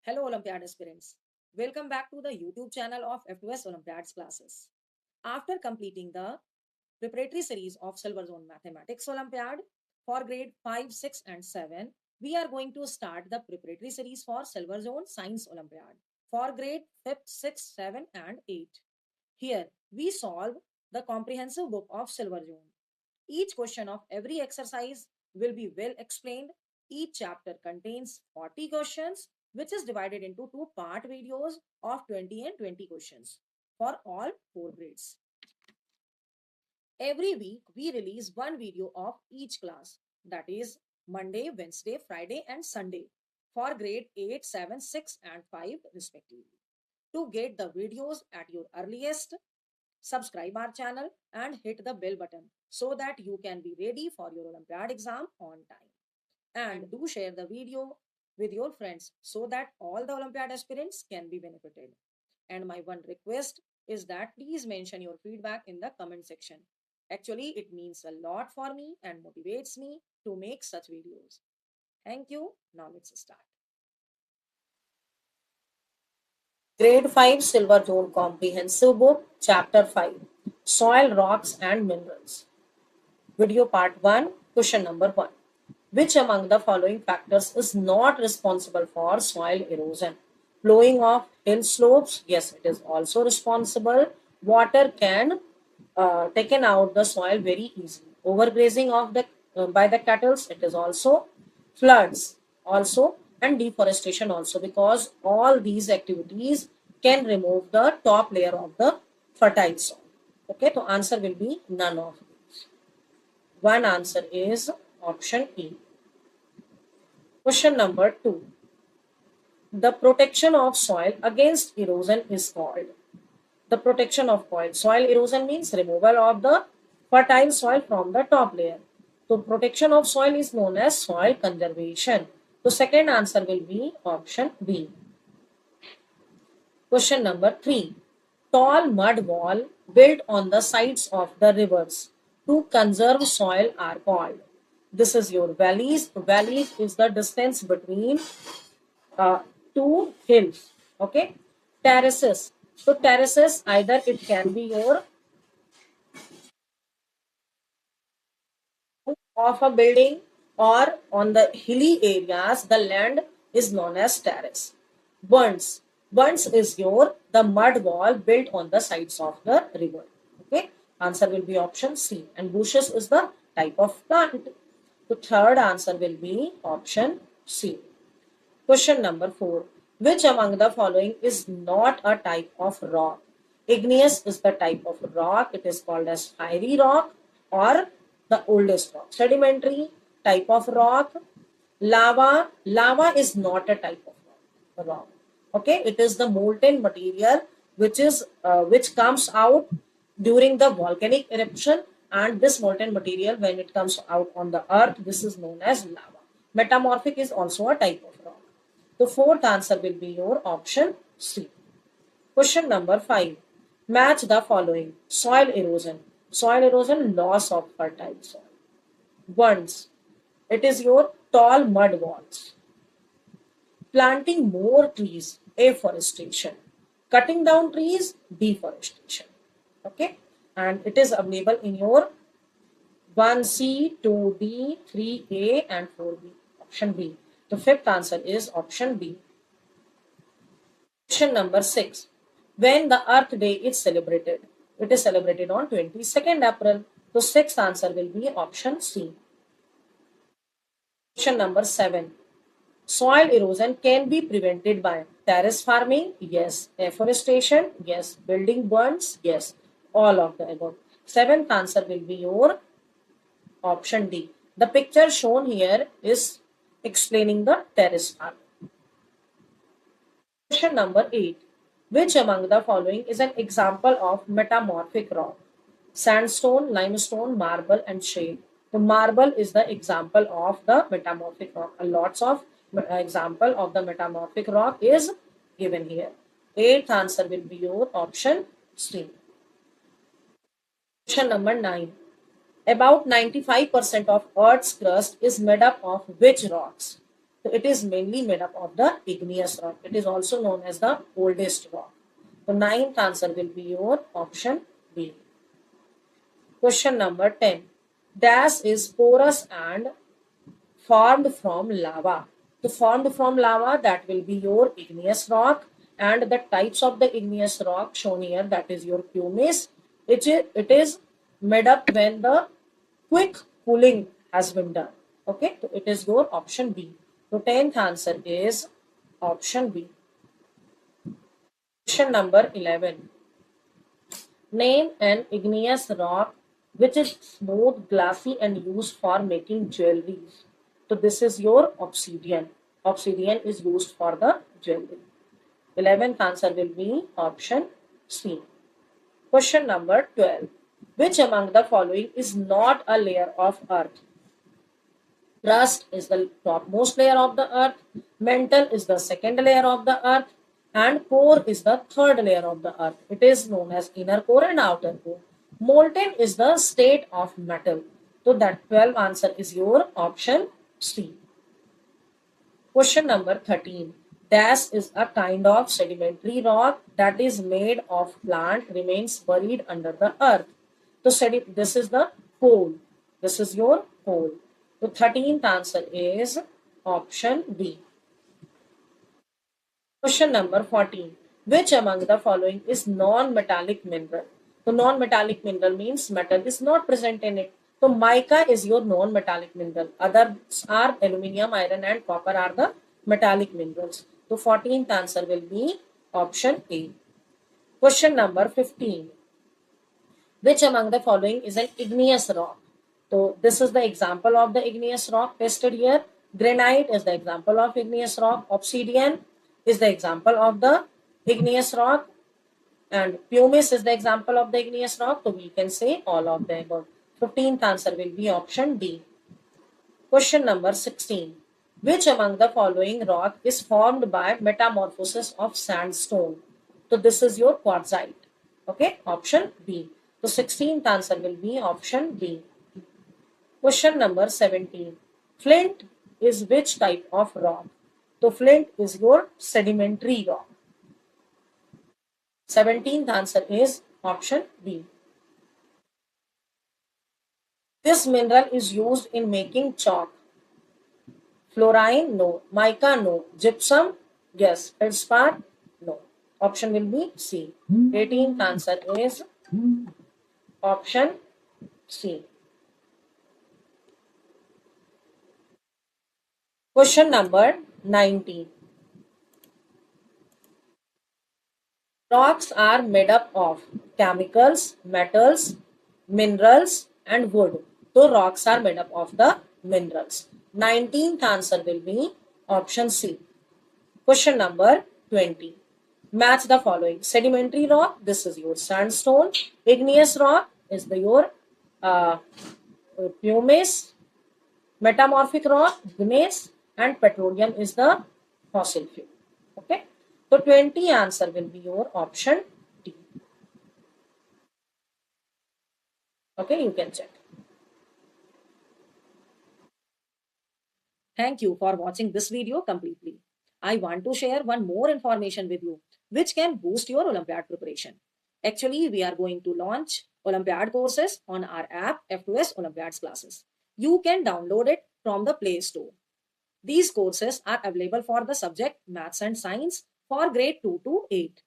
Hello, Olympiad aspirants. Welcome back to the YouTube channel of F2S Olympiads classes. After completing the preparatory series of Silver Zone Mathematics Olympiad for grade 5, 6, and 7, we are going to start the preparatory series for Silver Zone Science Olympiad for grade 5th, 6th, 7, and 8. Here, we solve the comprehensive book of Silver Zone. Each question of every exercise will be well explained. Each chapter contains 40 questions, which is divided into two part videos of 20 and 20 questions for all four grades. Every week, we release one video of each class, that is Monday, Wednesday, Friday, and Sunday for grade 8, 7, 6, and 5 respectively. To get the videos at your earliest, subscribe our channel and hit the bell button so that you can be ready for your Olympiad exam on time. And do share the video with your friends so that all the Olympiad aspirants can be benefited. And my one request is that please mention your feedback in the comment section. Actually, it means a lot for me and motivates me to make such videos. Thank you. Now let's start. Grade 5 Silver Zone Comprehensive Book, Chapter 5 Soil, Rocks and Minerals. Video Part 1, Question number 1. Which among the following factors is not responsible for soil erosion? Flowing of hill slopes, yes, it is also responsible. Water can taken out the soil very easily. Overgrazing of the by the cattle, it is also floods also, and deforestation also, because all these activities can remove the top layer of the fertile soil. Okay, so answer will be none of these. One answer is option E. Question number 2. The protection of soil against erosion is called. The protection of soil erosion means removal of the fertile soil from the top layer. So protection of soil is known as soil conservation. So second answer will be option B. Question number 3. Tall mud wall built on the sides of the rivers to conserve soil are called. This is your valleys. Valleys is the distance between uh, two hills. Okay. Terraces. So terraces, either it can be your of a building, or on the hilly areas the land is known as terrace. Bunds is your the mud wall built on the sides of the river. Okay, answer will be option C. And bushes is the type of plant. The third answer will be option C. Question number 4. Which among the following is not a type of rock? Igneous is the type of rock. It is called as fiery rock or the oldest rock. Sedimentary type of rock. Lava is not a type of rock. Okay, it is the molten material which comes out during the volcanic eruption, and this molten material, when it comes out on the earth, this is known as lava. Metamorphic is also a type of rock. The fourth answer will be your option C. Question number 5. Match the following. Soil erosion. Soil erosion, loss of fertile soil. Bunds. It is your tall mud walls. Planting more trees, afforestation. Cutting down trees, deforestation. Okay. And it is available in your 1C, 2D, 3A, and 4B. Option B. The fifth answer is option B. Question number 6. When the Earth Day is celebrated? It is celebrated on 22nd April. The sixth answer will be option C. Question number 7. Soil erosion can be prevented by terrace farming? Yes. Afforestation? Yes. Building burns? Yes. All of the above. Seventh answer will be your option D. The picture shown here is explaining the terrace farming. Question number 8. Which among the following is an example of metamorphic rock? Sandstone, limestone, marble, and shale. The marble is the example of the metamorphic rock. Lots of example of the metamorphic rock is given here. Eighth answer will be your option C. Question number 9. About 95% of Earth's crust is made up of which rocks? So it is mainly made up of the igneous rock. It is also known as the oldest rock. The ninth answer will be your option B. Question number 10. Dash is porous and formed from lava. So formed from lava, that will be your igneous rock, and the types of the igneous rock shown here, that is your pumice. It is made up when the quick cooling has been done. Okay, so it is your option B. So 10th answer is option B. Question number 11. Name an igneous rock which is smooth, glassy, and used for making jewelry. So this is your obsidian. Obsidian is used for the jewelry. 11th answer will be option C. Question number 12. Which among the following is not a layer of earth? Crust is the topmost layer of the earth, mantle is the second layer of the earth, and core is the third layer of the earth. It is known as inner core and outer core. Molten is the state of metal. So that 12 answer is your option C. Question number 13. Dash is a kind of sedimentary rock that is made of plant remains buried under the earth. So this is the coal. This is your coal. The 13th answer is option B. Question number 14. Which among the following is non-metallic mineral? So non-metallic mineral means metal is not present in it. So mica is your non-metallic mineral. Others are aluminium, iron and copper are the metallic minerals. So 14th answer will be option A. Question number 15. Which among the following is an igneous rock? So this is the example of the igneous rock tested here. Granite is the example of igneous rock. Obsidian is the example of the igneous rock. And pumice is the example of the igneous rock. So we can say all of the above. 15th answer will be option D. Question number 16. Which among the following rock is formed by metamorphosis of sandstone? So this is your quartzite. Okay, option B. So 16th answer will be option B. Question number 17. Flint is which type of rock? So flint is your sedimentary rock. 17th answer is option B. This mineral is used in making chalk. Fluorine, no. Mica, no. Gypsum, yes. Feldspar, no. Option will be C. 18th answer is option C. Question number 19. Rocks are made up of chemicals, metals, minerals, and wood. So rocks are made up of the minerals. 19th answer will be option C. Question number 20. Match the following. Sedimentary rock, this is your sandstone. Igneous rock is your uh, pumice. Metamorphic rock, gneiss, and petroleum is the fossil fuel. Okay. So 20 answer will be your option D. Okay, you can check. Thank you for watching this video completely. I want to share one more information with you, which can boost your Olympiad preparation. Actually, we are going to launch Olympiad courses on our app F2S Olympiads classes. You can download it from the Play Store. These courses are available for the subject Maths and Science for grade 2 to 8.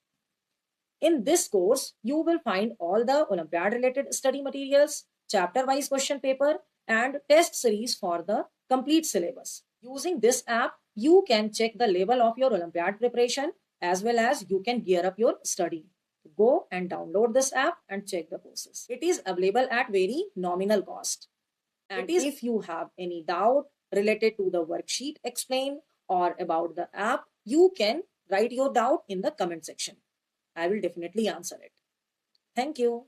In this course, you will find all the Olympiad related study materials, chapter wise question paper, and test series for the complete syllabus. Using this app, you can check the level of your Olympiad preparation as well as you can gear up your study. Go and download this app and check the courses. It is available at very nominal cost. And if you have any doubt related to the worksheet explained or about the app, you can write your doubt in the comment section. I will definitely answer it. Thank you.